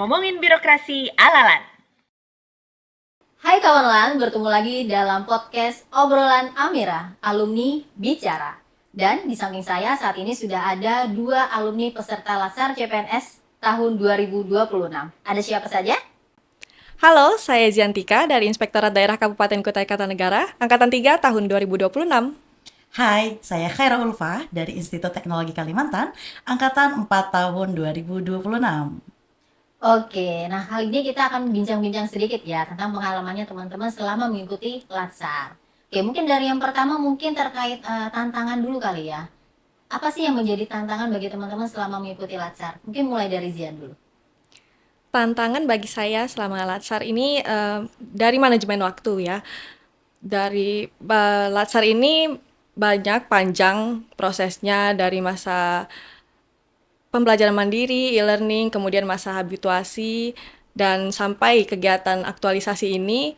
ngomongin birokrasi ala-lan. Hai kawan LAN, bertemu lagi dalam podcast Obrolan Amira, alumni bicara. Dan di samping saya saat ini sudah ada 2 alumni peserta Latsar CPNS tahun 2026. Ada siapa saja? Halo, saya Ziantika dari Inspektorat Daerah Kabupaten Kutai Kartanegara, Angkatan 3 tahun 2026. Hai, saya Khaira Ulfa dari Institut Teknologi Kalimantan, Angkatan 4 tahun 2026. Oke, nah kali ini kita akan bincang-bincang sedikit ya tentang pengalamannya teman-teman selama mengikuti Latsar. Oke, mungkin dari yang pertama mungkin terkait tantangan dulu kali ya. Apa sih yang menjadi tantangan bagi teman-teman selama mengikuti Latsar? Mungkin mulai dari Zian dulu. Tantangan bagi saya selama Latsar ini dari manajemen waktu ya. Dari Latsar ini banyak panjang prosesnya dari masa pembelajaran mandiri, e-learning, kemudian masa habituasi, dan sampai kegiatan aktualisasi ini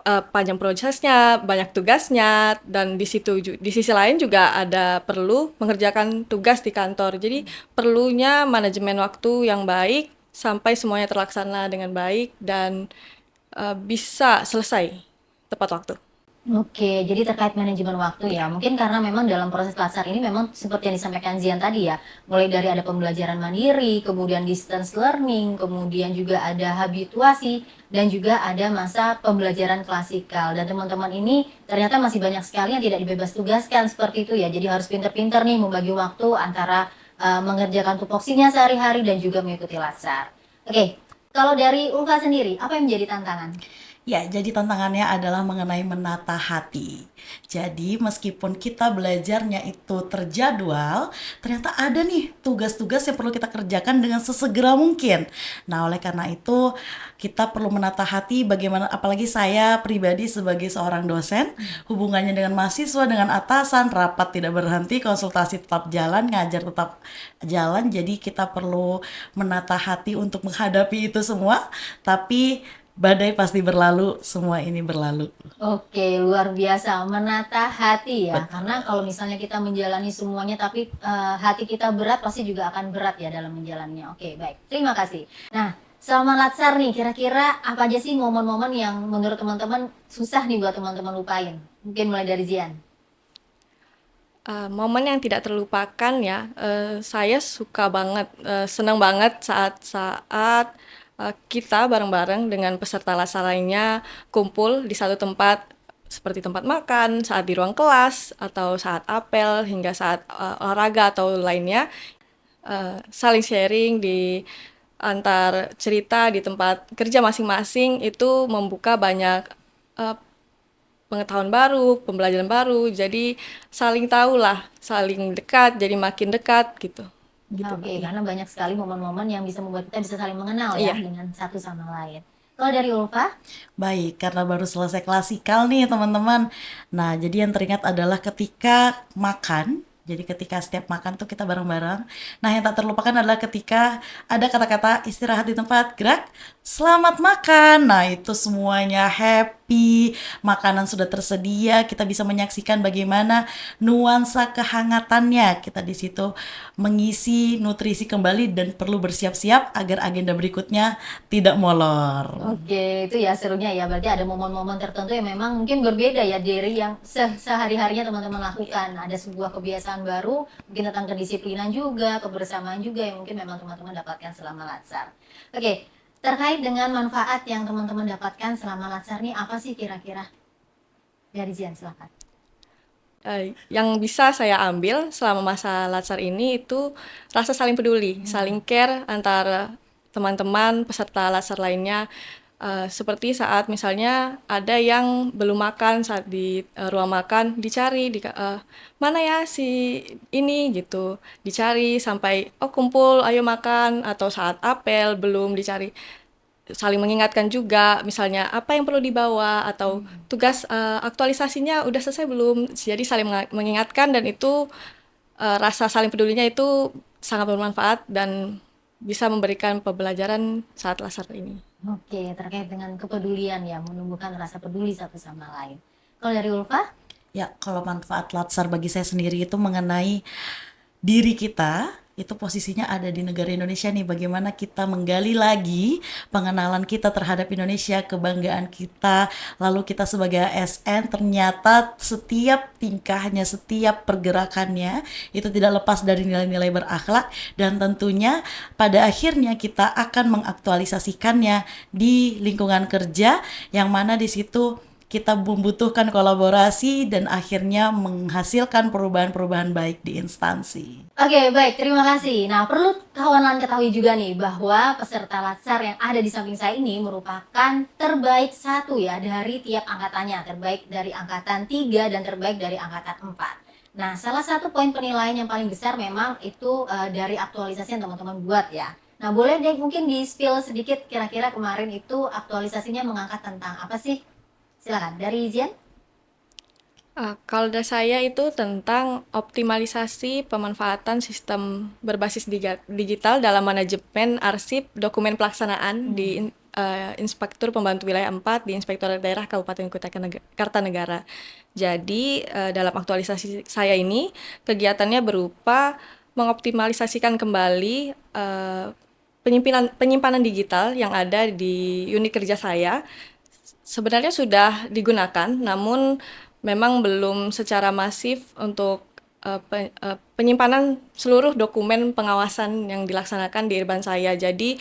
panjang prosesnya, banyak tugasnya, dan di sisi lain juga ada perlu mengerjakan tugas di kantor. Jadi perlunya manajemen waktu yang baik sampai semuanya terlaksana dengan baik dan bisa selesai tepat waktu. Oke, jadi terkait manajemen waktu ya, mungkin karena memang dalam proses Latsar ini memang seperti yang disampaikan Zian tadi ya, mulai dari ada pembelajaran mandiri, kemudian distance learning, kemudian juga ada habituasi, dan juga ada masa pembelajaran klasikal. Dan teman-teman ini ternyata masih banyak sekali yang tidak dibebas tugaskan seperti itu ya, jadi harus pinter-pinter nih membagi waktu antara mengerjakan tupoksinya sehari-hari dan juga mengikuti Latsar. Oke, kalau dari Ulfa sendiri, apa yang menjadi tantangan? Ya, jadi tantangannya adalah mengenai menata hati. Jadi, meskipun kita belajarnya itu terjadwal, ternyata ada nih tugas-tugas yang perlu kita kerjakan dengan sesegera mungkin. Nah, oleh karena itu, kita perlu menata hati bagaimana, apalagi saya pribadi sebagai seorang dosen, hubungannya dengan mahasiswa, dengan atasan, rapat tidak berhenti, konsultasi tetap jalan, ngajar tetap jalan. Jadi, kita perlu menata hati untuk menghadapi itu semua, tapi badai pasti berlalu, semua ini berlalu. Oke, luar biasa menata hati ya. Karena kalau misalnya kita menjalani semuanya tapi hati kita berat pasti juga akan berat ya dalam menjalannya. Oke, baik. Terima kasih. Nah, selama Latsar nih kira-kira apa aja sih momen-momen yang menurut teman-teman susah nih buat teman-teman lupain? Mungkin mulai dari Zian. Momen yang tidak terlupakan ya, saya suka banget, senang banget saat kita bareng-bareng dengan peserta Latsar lainnya kumpul di satu tempat seperti tempat makan, saat di ruang kelas, atau saat apel, hingga saat olahraga atau lainnya, saling sharing di antar cerita di tempat kerja masing-masing itu membuka banyak pengetahuan baru, pembelajaran baru, jadi saling tahu lah, saling dekat, jadi makin dekat gitu. Oke, karena banyak sekali momen-momen yang bisa membuat kita bisa saling mengenal ya Iya. dengan satu sama lain. Kalau dari Ulfa? Baik, karena baru selesai klasikal nih teman-teman. Nah, jadi yang teringat adalah ketika makan. Jadi ketika setiap makan tuh kita bareng-bareng. Nah, yang tak terlupakan adalah ketika ada kata-kata istirahat di tempat, gerak, selamat makan. Nah, itu semuanya happy, makanan sudah tersedia, kita bisa menyaksikan bagaimana nuansa kehangatannya. Kita di situ mengisi nutrisi kembali dan perlu bersiap-siap agar agenda berikutnya tidak molor. Oke, itu ya serunya ya. Berarti ada momen-momen tertentu yang memang mungkin berbeda ya dari yang sehari-harinya teman-teman lakukan. Ada sebuah kebiasaan baru, mungkin tentang kedisiplinan juga, kebersamaan juga yang mungkin memang teman-teman dapatkan selama Latsar. Oke, terkait dengan manfaat yang teman-teman dapatkan selama Latsar nih, apa sih kira-kira? Dari Zian, silakan. Yang bisa saya ambil selama masa Latsar ini itu rasa saling peduli, saling care antara teman-teman peserta Latsar lainnya. Seperti saat misalnya ada yang belum makan saat di ruang makan, dicari mana ya si ini gitu, dicari sampai oh kumpul ayo makan, atau saat apel belum dicari, saling mengingatkan juga, misalnya apa yang perlu dibawa atau tugas aktualisasinya udah selesai belum. Jadi saling mengingatkan, dan itu rasa saling pedulinya itu sangat bermanfaat dan bisa memberikan pembelajaran saat Latsar ini. Oke, terkait dengan kepedulian ya, menumbuhkan rasa peduli satu sama lain. Kalau dari Ulfa? Ya, kalau manfaat Latsar bagi saya sendiri itu mengenai diri kita itu posisinya ada di negara Indonesia nih. Bagaimana kita menggali lagi pengenalan kita terhadap Indonesia, kebanggaan kita. Lalu kita sebagai ASN ternyata setiap tingkahnya, setiap pergerakannya itu tidak lepas dari nilai-nilai berakhlak, dan tentunya pada akhirnya kita akan mengaktualisasikannya di lingkungan kerja, yang mana di situ kita membutuhkan kolaborasi dan akhirnya menghasilkan perubahan-perubahan baik di instansi. Oke, baik, terima kasih. Nah, perlu kawan lain ketahui juga nih bahwa peserta Latsar yang ada di samping saya ini merupakan terbaik satu ya dari tiap angkatannya, terbaik dari angkatan 3 dan terbaik dari angkatan 4. Nah, salah satu poin penilaian yang paling besar memang itu dari aktualisasi yang teman-teman buat ya. Nah, boleh deh mungkin di-spill sedikit kira-kira kemarin itu aktualisasinya mengangkat tentang apa sih? Silakan, dari Zian. Kalau dari saya itu tentang optimalisasi pemanfaatan sistem berbasis digital dalam manajemen arsip dokumen pelaksanaan di Inspektur Pembantu Wilayah 4 di Inspektorat Daerah Kabupaten Kota Kartanegara. Jadi dalam aktualisasi saya ini kegiatannya berupa mengoptimalisasikan kembali penyimpanan digital yang ada di unit kerja saya. Sebenarnya sudah digunakan, namun memang belum secara masif untuk penyimpanan seluruh dokumen pengawasan yang dilaksanakan di Irban saya. Jadi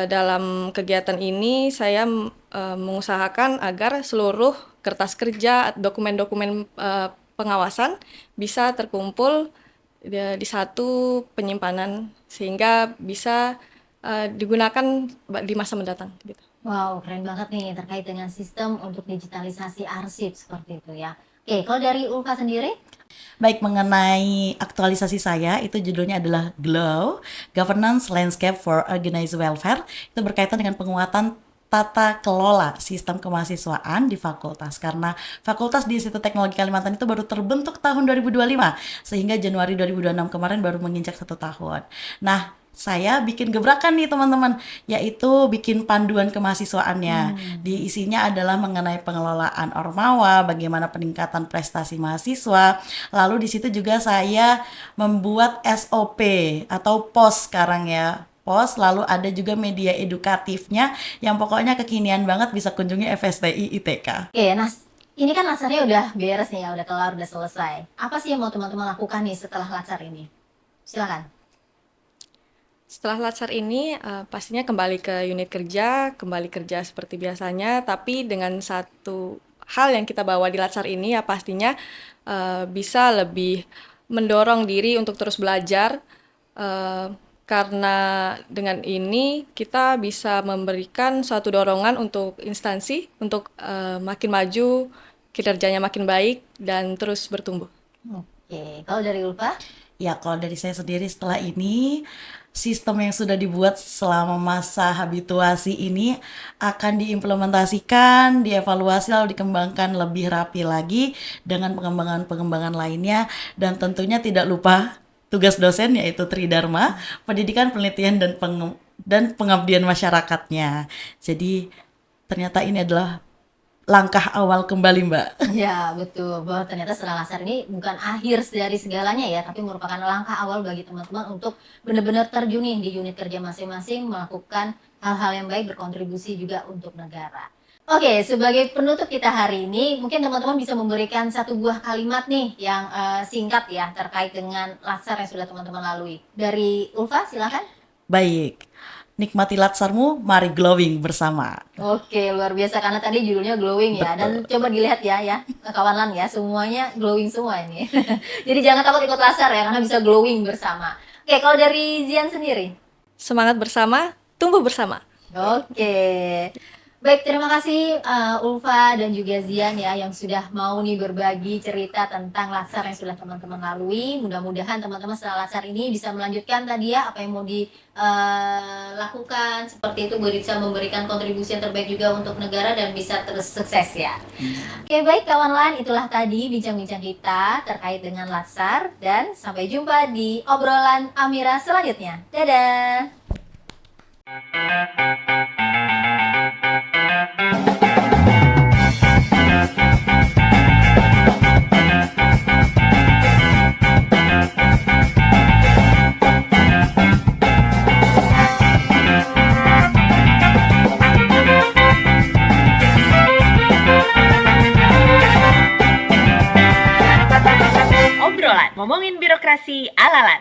dalam kegiatan ini saya mengusahakan agar seluruh kertas kerja, dokumen-dokumen pengawasan bisa terkumpul di satu penyimpanan sehingga bisa digunakan di masa mendatang gitu. Wow, keren banget nih terkait dengan sistem untuk digitalisasi arsip seperti itu ya. Oke, kalau dari Ulfa sendiri? Baik, mengenai aktualisasi saya, itu judulnya adalah GLOW, Governance Landscape for Organized Welfare. Itu berkaitan dengan penguatan tata kelola sistem kemahasiswaan di fakultas, karena Fakultas di Institut Teknologi Kalimantan itu baru terbentuk tahun 2025, sehingga Januari 2026 kemarin baru menginjak 1 tahun. Nah, saya bikin gebrakan nih teman-teman, yaitu bikin panduan kemahasiswaannya. Di isinya adalah mengenai pengelolaan ormawa, bagaimana peningkatan prestasi mahasiswa. Lalu di situ juga saya membuat SOP atau POS sekarang ya. POS, lalu ada juga media edukatifnya yang pokoknya kekinian banget, bisa kunjungi FSTI ITK. Oke, nah ini kan Latsarnya udah beres nih ya, udah kelar, udah selesai. Apa sih yang mau teman-teman lakukan nih setelah Latsar ini? Silakan. Setelah Latsar ini pastinya kembali ke unit kerja, kembali kerja seperti biasanya, tapi dengan satu hal yang kita bawa di Latsar ini ya pastinya bisa lebih mendorong diri untuk terus belajar, karena dengan ini kita bisa memberikan suatu dorongan untuk instansi untuk makin maju, kinerjanya makin baik dan terus bertumbuh. Oke, kalau dari Ulfa? Ya, kalau dari saya sendiri setelah ini, sistem yang sudah dibuat selama masa habituasi ini akan diimplementasikan, dievaluasi, lalu dikembangkan lebih rapi lagi dengan pengembangan-pengembangan lainnya, dan tentunya tidak lupa tugas dosen yaitu Tridharma, pendidikan, penelitian, dan pengabdian masyarakatnya. Jadi ternyata ini adalah langkah awal kembali, Mbak. Ya, betul. Bahwa ternyata setelah Latsar ini bukan akhir dari segalanya ya, tapi merupakan langkah awal bagi teman-teman untuk benar-benar terjun nih di unit kerja masing-masing, melakukan hal-hal yang baik, berkontribusi juga untuk negara. Oke, sebagai penutup kita hari ini, mungkin teman-teman bisa memberikan satu buah kalimat nih yang singkat ya terkait dengan Latsar yang sudah teman-teman lalui. Dari Ulfa, silakan. Baik. Nikmati Latsarmu, mari glowing bersama. Oke, luar biasa karena tadi judulnya glowing ya. Dan coba dilihat ya kawan-kawan ya, semuanya glowing semua ini. Jadi jangan takut ikut Latsar ya, karena bisa glowing bersama. Oke, kalau dari Zian sendiri? Semangat bersama, tumbuh bersama. Oke. Baik, terima kasih Ulfa dan juga Zian ya yang sudah mau nih berbagi cerita tentang Latsar yang sudah teman-teman lalui. Mudah-mudahan teman-teman setelah Latsar ini bisa melanjutkan tadi ya apa yang mau dilakukan. Seperti itu bisa memberikan kontribusi yang terbaik juga untuk negara dan bisa terus sukses ya. Oke, baik kawan lain, itulah tadi bincang-bincang kita terkait dengan Latsar, dan sampai jumpa di obrolan Amira selanjutnya. Dadah. Ngomongin birokrasi ala-lan.